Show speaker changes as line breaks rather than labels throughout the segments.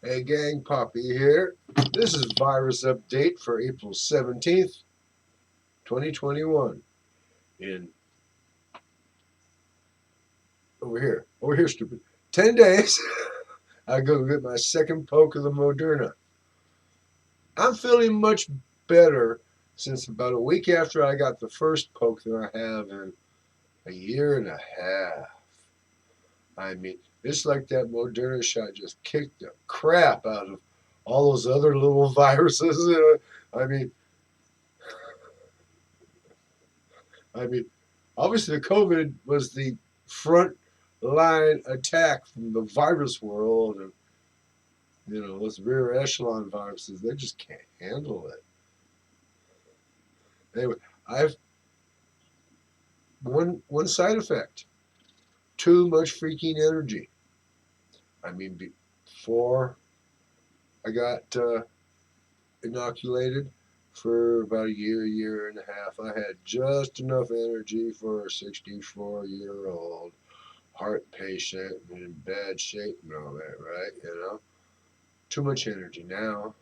Hey gang, Poppy here. This is virus update for April 17th, 2021. In over here, stupid. 10 days, I go get my second poke of the Moderna. I'm feeling much better since about a week after I got the first poke than I have in a year and a half. I mean, it's like that Moderna shot just kicked the crap out of all those other little viruses. I mean, I mean, obviously the COVID was the front line attack from the virus world, and those rear echelon viruses, they just can't handle it. Anyway, I've one side effect: too much freaking energy. I mean, before I got inoculated, for about a year and a half, I had just enough energy for a 64-year-old heart patient in bad shape and all that, right? Too much energy. Now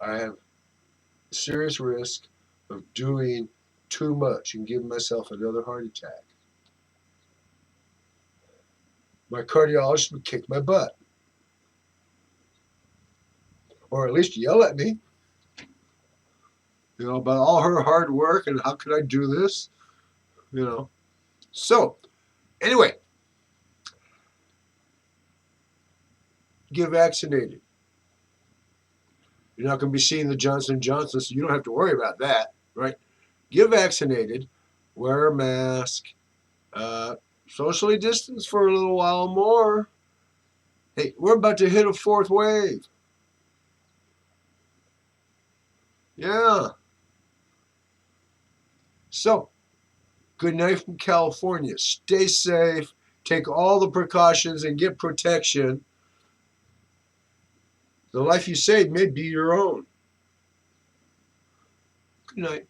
I have a serious risk of doing too much and giving myself another heart attack. My cardiologist would kick my butt, or at least yell at me, about all her hard work and how could I do this, So, anyway, get vaccinated. You're not going to be seeing the Johnson & Johnson, so you don't have to worry about that, right? Get vaccinated, wear a mask, socially distance for a little while more. Hey, we're about to hit a fourth wave. Yeah. So, good night from California. Stay safe, take all the precautions, and get protection. The life you saved may be your own. Good night.